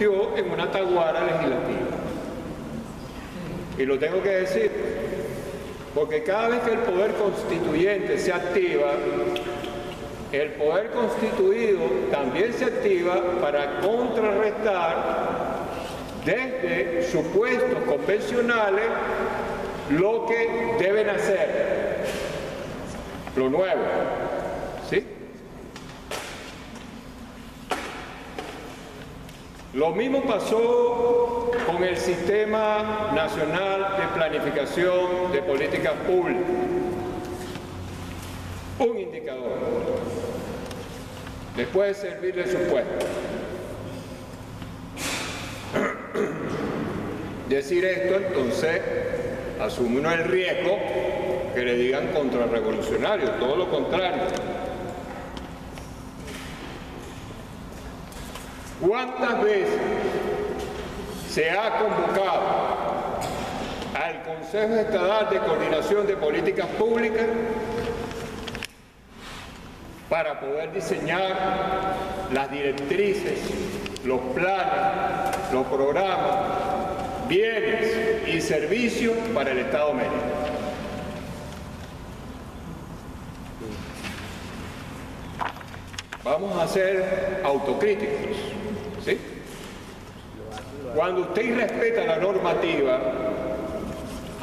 convirtió en una taguara legislativa. Y lo tengo que decir, porque cada vez que el poder constituyente se activa, el poder constituido también se activa para contrarrestar desde supuestos convencionales lo que deben hacer, lo nuevo, ¿sí? Lo mismo pasó con el Sistema Nacional de Planificación de Políticas Públicas. Un indicador. Después de servirle su puesto. Decir esto, entonces, asume uno el riesgo que le digan contrarrevolucionario, todo lo contrario. ¿Cuántas veces se ha convocado al Consejo Estatal de Coordinación de Políticas Públicas para poder diseñar las directrices, los planes, los programas, bienes y servicios para el Estado Mérida? Vamos a ser autocríticos, ¿sí? Cuando usted irrespeta la normativa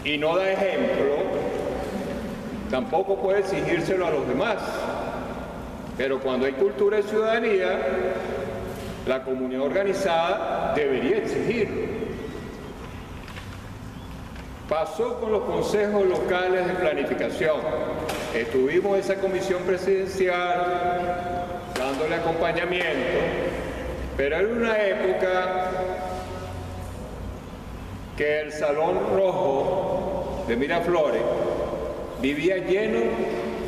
y no da ejemplo, tampoco puede exigírselo a los demás. Pero cuando hay cultura de ciudadanía, la comunidad organizada debería exigirlo. Pasó con los consejos locales de planificación. Estuvimos en esa comisión presidencial dándole acompañamiento, pero era una época que el Salón Rojo de Miraflores vivía lleno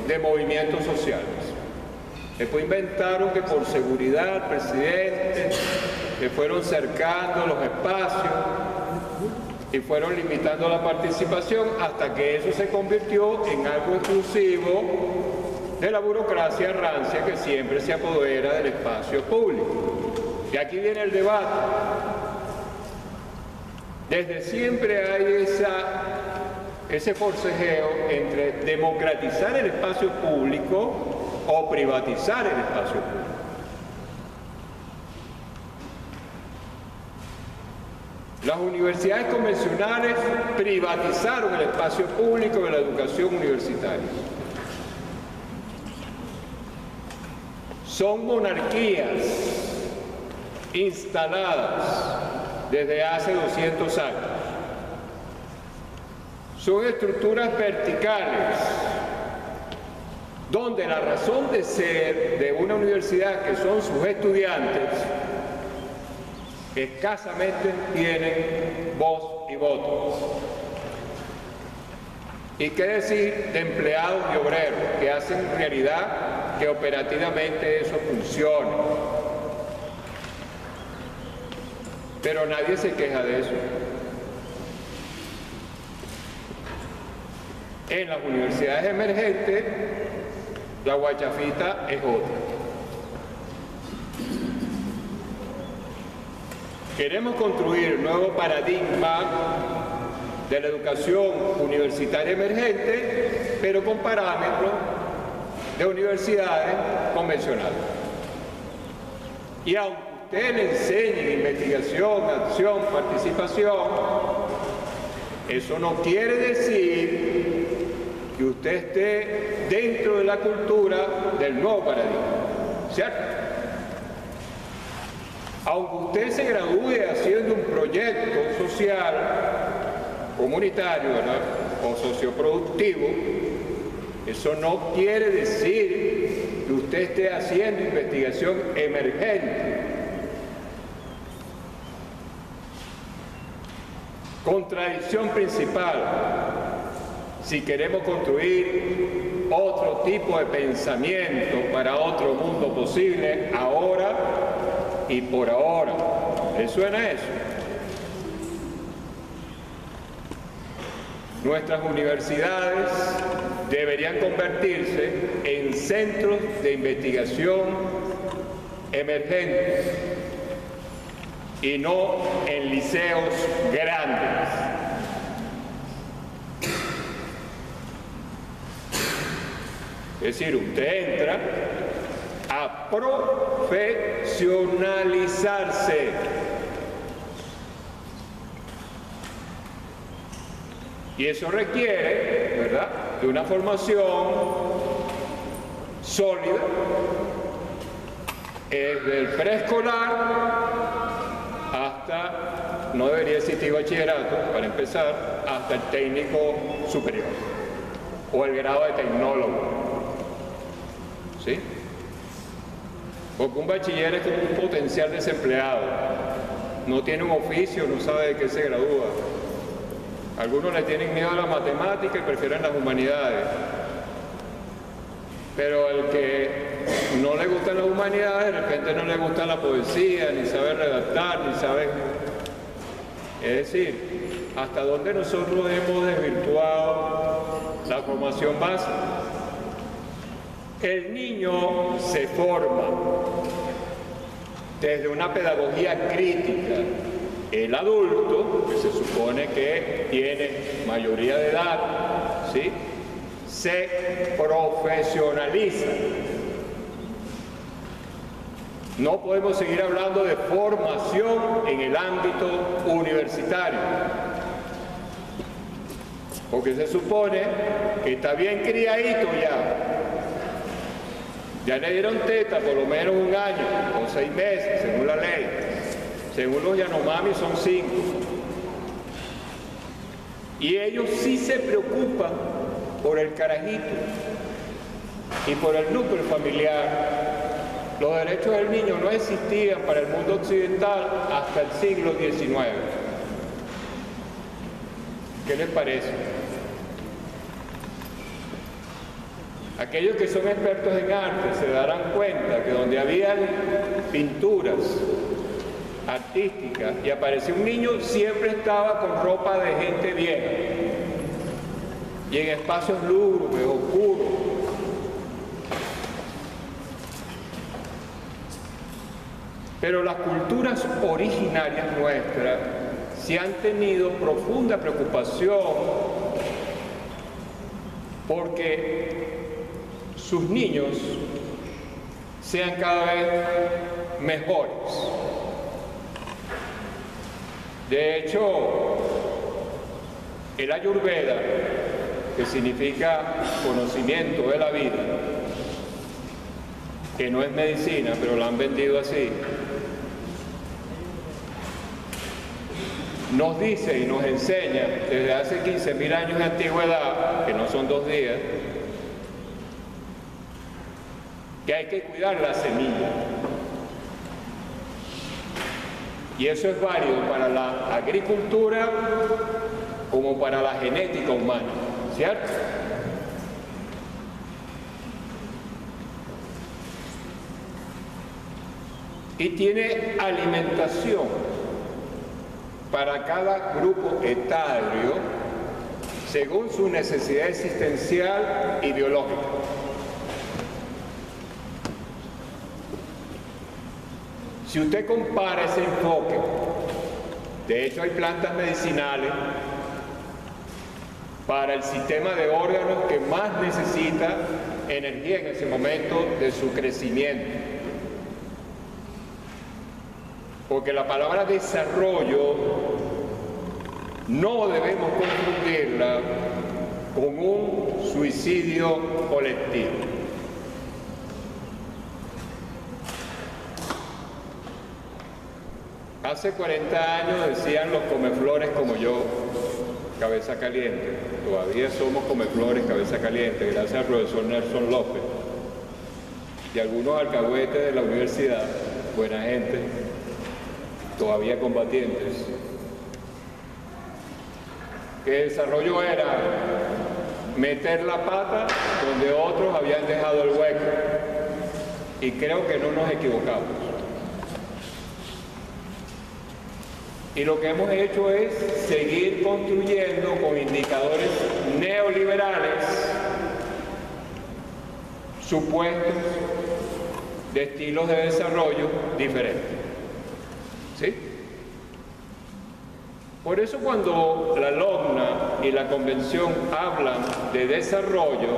de movimientos sociales. Después inventaron que por seguridad el presidente le fueron cercando los espacios y fueron limitando la participación hasta que eso se convirtió en algo exclusivo de la burocracia rancia que siempre se apodera del espacio público. Y aquí viene el debate. Desde siempre hay ese forcejeo entre democratizar el espacio público o privatizar el espacio público. Las universidades convencionales privatizaron el espacio público de la educación universitaria. Son monarquías instaladas desde hace 200 años. Son estructuras verticales donde la razón de ser de una universidad, que son sus estudiantes, escasamente tienen voz y voto. ¿Y qué decir de empleados y obreros que hacen realidad que operativamente eso funcione? Pero nadie se queja de eso. En las universidades emergentes, la guachafita es otra. Queremos construir un nuevo paradigma de la educación universitaria emergente, pero con parámetros de universidades convencionales. Y aunque usted le enseñe investigación, acción, participación, eso no quiere decir que usted esté dentro de la cultura del nuevo paradigma, ¿cierto? Aunque usted se gradúe haciendo un proyecto social, comunitario, ¿verdad?, o socioproductivo, eso no quiere decir que usted esté haciendo investigación emergente. Contradicción principal, si queremos construir otro tipo de pensamiento para otro mundo posible, ahora y por ahora. ¿Les suena eso? Nuestras universidades deberían convertirse en centros de investigación emergentes, y no en liceos grandes. Es decir, usted entra a profesionalizarse. Y eso requiere, ¿verdad?, de una formación sólida, desde el preescolar hasta, no debería existir bachillerato, para empezar, hasta el técnico superior o el grado de tecnólogo. ¿Sí? Porque un bachiller es como un potencial desempleado. No tiene un oficio, no sabe de qué se gradúa. Algunos le tienen miedo a la matemática y prefieren las humanidades. Pero al que no le gustan las humanidades, de repente no le gusta la poesía, ni sabe redactar, ni sabe... Es decir, hasta dónde nosotros hemos desvirtuado la formación básica. El niño se forma desde una pedagogía crítica. El adulto, que se supone que tiene mayoría de edad, ¿sí?, se profesionaliza. No podemos seguir hablando de formación en el ámbito universitario, porque se supone que está bien criadito ya le dieron teta por lo menos 1 año o 6 meses, según la ley. Según los Yanomami son 5. Y ellos sí se preocupan por el carajito y por el núcleo familiar. Los derechos del niño no existían para el mundo occidental hasta el siglo XIX. ¿Qué les parece? Aquellos que son expertos en arte se darán cuenta que donde habían pinturas artísticas y aparecía un niño, siempre estaba con ropa de gente vieja y en espacios lúgubres, oscuros. Pero las culturas originarias nuestras sí han tenido profunda preocupación porque sus niños sean cada vez mejores. De hecho, el Ayurveda, que significa conocimiento de la vida, que no es medicina, pero la han vendido así, nos dice y nos enseña desde hace 15.000 años de antigüedad, que no son 2 días, que hay que cuidar la semilla. Y eso es válido para la agricultura como para la genética humana, ¿cierto? Y tiene alimentación para cada grupo etario según su necesidad existencial y biológica. Si usted compara ese enfoque, de hecho hay plantas medicinales para el sistema de órganos que más necesita energía en ese momento de su crecimiento. Porque la palabra desarrollo no debemos confundirla con un suicidio colectivo. Hace 40 años decían los comeflores como yo, cabeza caliente. Todavía somos comeflores, cabeza caliente, gracias al profesor Nelson López y algunos alcahuetes de la universidad, buena gente, todavía combatientes. Que el desarrollo era meter la pata donde otros habían dejado el hueco. Y creo que no nos equivocamos. Y lo que hemos hecho es seguir construyendo con indicadores neoliberales supuestos de estilos de desarrollo diferentes. ¿Sí? Por eso cuando la LOGNA y la Convención hablan de desarrollo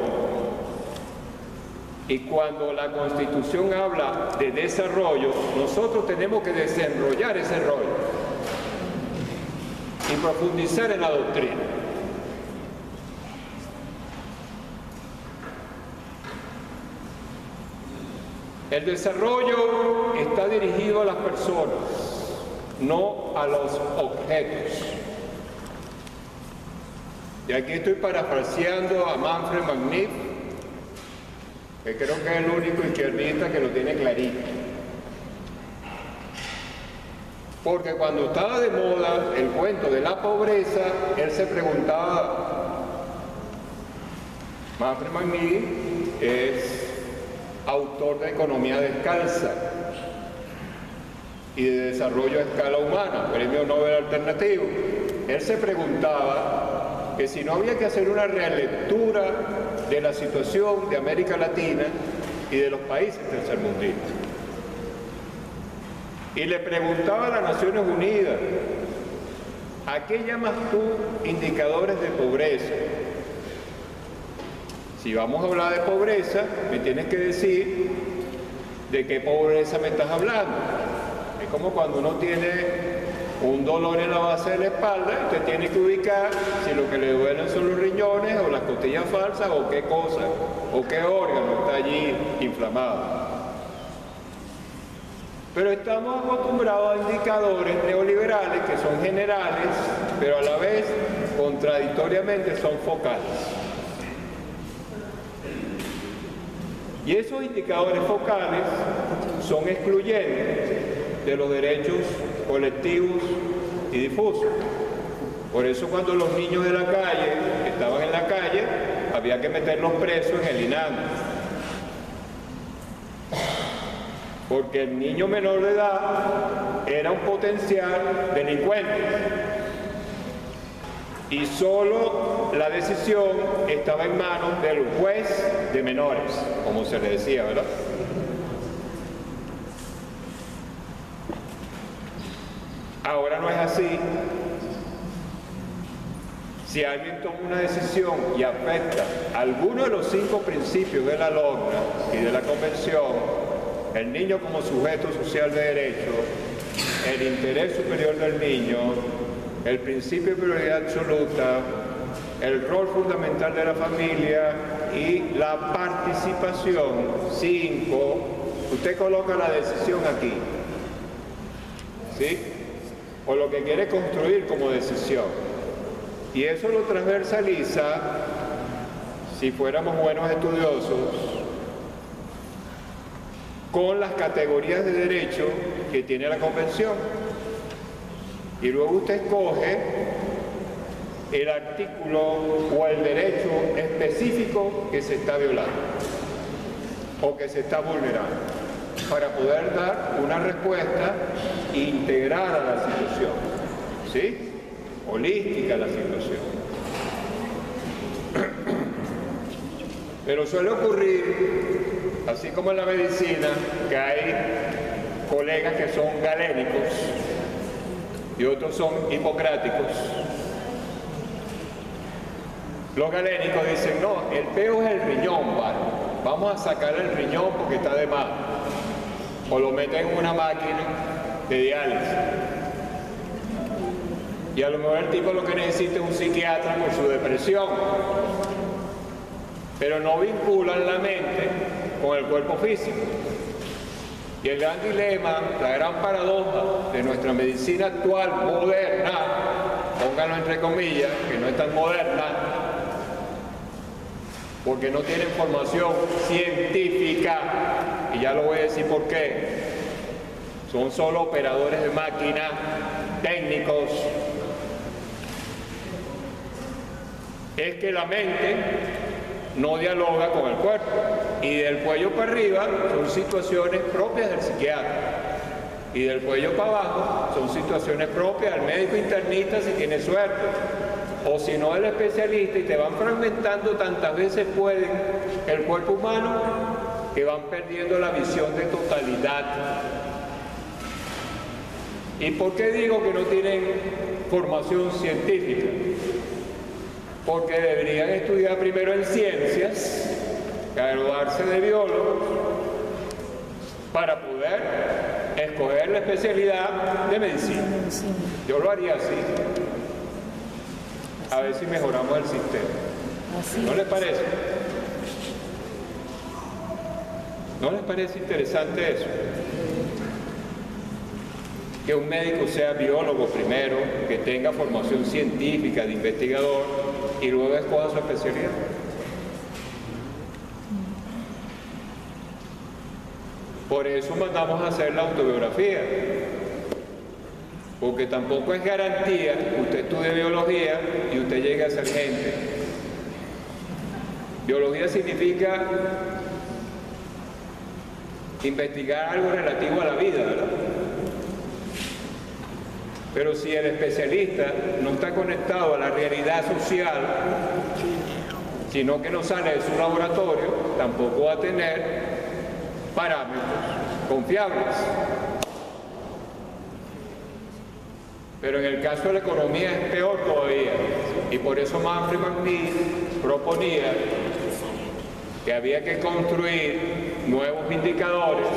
y cuando la Constitución habla de desarrollo, nosotros tenemos que desenrollar ese rollo y profundizar en la doctrina. El desarrollo está dirigido a las personas, no a los objetos. Y aquí estoy parafraseando a Manfred Magniff, que creo que es el único izquierdista que lo tiene clarito. Porque cuando estaba de moda el cuento de la pobreza, él se preguntaba, Manfred Magniff es autor de Economía Descalza y de Desarrollo a Escala Humana, Premio Nobel Alternativo. Él se preguntaba que si no había que hacer una relectura de la situación de América Latina y de los países tercermundistas. Y le preguntaba a las Naciones Unidas, ¿a qué llamas tú indicadores de pobreza? Si vamos a hablar de pobreza, me tienes que decir de qué pobreza me estás hablando. Es como cuando uno tiene un dolor en la base de la espalda y usted tiene que ubicar si lo que le duelen son los riñones o las costillas falsas o qué cosa o qué órgano está allí inflamado. Pero estamos acostumbrados a indicadores neoliberales que son generales, pero a la vez contradictoriamente son focales. Y esos indicadores focales son excluyentes de los derechos colectivos y difusos. Por eso cuando los niños de la calle estaban en la calle, había que meterlos presos en el INAMI. Porque el niño menor de edad era un potencial delincuente. Y solo la decisión estaba en manos del juez de menores, como se le decía, ¿verdad? Ahora no es así. Si alguien toma una decisión y afecta alguno de los 5 principios de la LOGNA y de la Convención, el niño como sujeto social de derecho, el interés superior del niño, el principio de prioridad absoluta, el rol fundamental de la familia y la participación. 5. Usted coloca la decisión aquí, ¿sí? O lo que quiere construir como decisión. Y eso lo transversaliza, si fuéramos buenos estudiosos, con las categorías de derecho que tiene la Convención. Y luego usted escoge el artículo o el derecho específico que se está violando o que se está vulnerando para poder dar una respuesta integral a la situación, ¿sí? Holística a la situación. Pero suele ocurrir, así como en la medicina, que hay colegas que son galénicos y otros son hipocráticos. Los galénicos dicen, no, el peo es el riñón, ¿vale? Vamos a sacar el riñón porque está de más. O lo meten en una máquina de diálisis. Y a lo mejor el tipo lo que necesita es un psiquiatra por su depresión. Pero no vinculan la mente con el cuerpo físico. Y el gran dilema, la gran paradoja de nuestra medicina actual, moderna, pónganlo entre comillas, que no es tan moderna, porque no tienen formación científica, y ya lo voy a decir por qué, son solo operadores de máquina, técnicos, es que la mente no dialoga con el cuerpo, y del cuello para arriba son situaciones propias del psiquiatra, y del cuello para abajo son situaciones propias del médico internista si tiene suerte, o si no el especialista, y te van fragmentando tantas veces pueden el cuerpo humano que van perdiendo la visión de totalidad. ¿Y por qué digo que no tienen formación científica, porque deberían estudiar primero en ciencias, graduarse de biólogos, para poder escoger la especialidad de medicina. Yo lo haría así, a ver si mejoramos el sistema. ¿No les parece? ¿No les parece interesante eso? Que un médico sea biólogo primero, que tenga formación científica de investigador y luego escoja su especialidad. Por eso mandamos a hacer la autobiografía, porque tampoco es garantía que usted estudie biología y usted llegue a ser gente. Biología significa investigar algo relativo a la vida, ¿verdad? Pero si el especialista no está conectado a la realidad social, sino que no sale de su laboratorio, tampoco va a tener parámetros confiables. Pero en el caso de la economía es peor todavía, y por eso Manfred McNee proponía que había que construir nuevos indicadores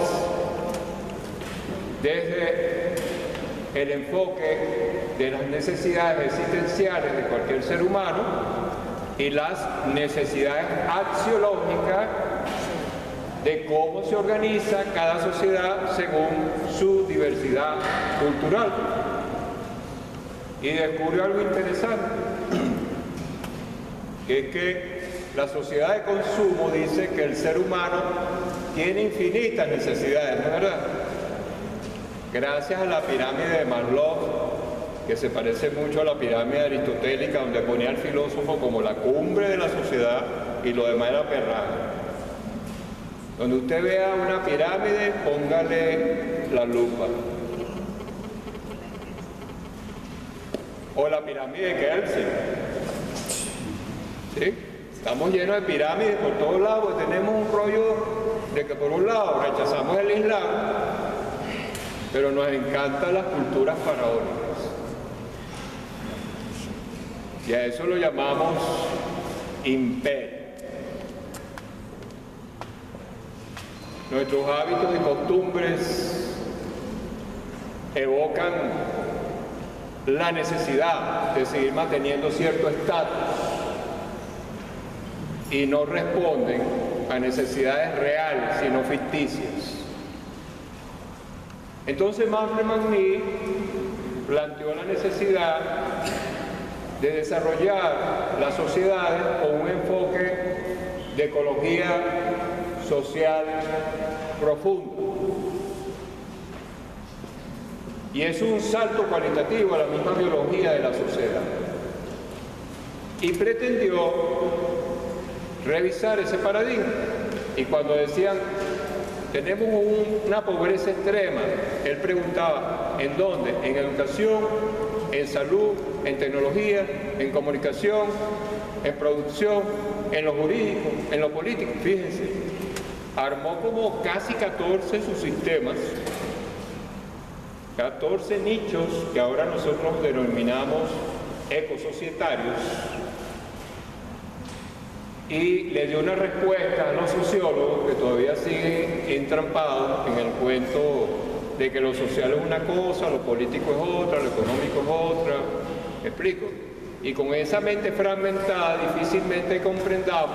desde el enfoque de las necesidades existenciales de cualquier ser humano y las necesidades axiológicas de cómo se organiza cada sociedad según su diversidad cultural. Y descubrió algo interesante, que es que la sociedad de consumo dice que el ser humano tiene infinitas necesidades, ¿no es verdad? Gracias a la pirámide de Maslow, que se parece mucho a la pirámide aristotélica, donde ponía al filósofo como la cumbre de la sociedad y lo demás era perrada. Donde usted vea una pirámide, póngale la lupa. O la pirámide de Kelsen. ¿Sí? Estamos llenos de pirámides por todos lados, porque tenemos un rollo de que por un lado rechazamos el Islam, pero nos encantan las culturas faraónicas. Y a eso lo llamamos imperio. Nuestros hábitos y costumbres evocan la necesidad de seguir manteniendo cierto estatus y no responden a necesidades reales, sino ficticias. Entonces Manfred McNee planteó la necesidad de desarrollar las sociedades con un enfoque de ecología social profundo. Y es un salto cualitativo a la misma biología de la sociedad. Y pretendió revisar ese paradigma. Y cuando decían, tenemos una pobreza extrema, él preguntaba, ¿en dónde? En educación, en salud, en tecnología, en comunicación, en producción, en lo jurídico, en lo político. Fíjense, armó como casi 14 subsistemas, 14 nichos que ahora nosotros denominamos ecosocietarios, y le dio una respuesta a los sociólogos que todavía siguen entrampados en el cuento de que lo social es una cosa, lo político es otra, lo económico es otra. ¿Me explico? Y con esa mente fragmentada difícilmente comprendamos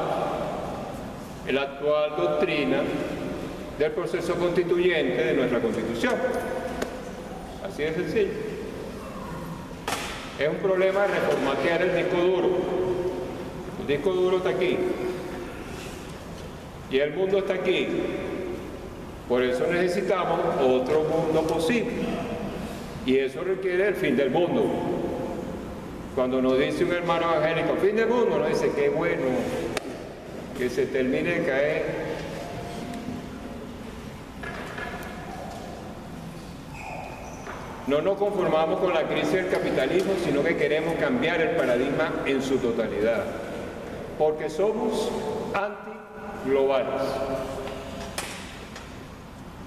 la actual doctrina del proceso constituyente de nuestra Constitución. Así de sencillo. Es un problema de reformatear el disco duro. El disco duro está aquí. Y el mundo está aquí. Por eso necesitamos otro mundo posible. Y eso requiere el fin del mundo. Cuando nos dice un hermano evangélico, fin del mundo, nos dice, qué bueno que se termine de caer. No nos conformamos con la crisis del capitalismo, sino que queremos cambiar el paradigma en su totalidad. Porque somos antiglobales.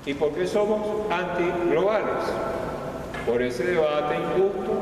¿Y por qué somos antiglobales? Por ese debate injusto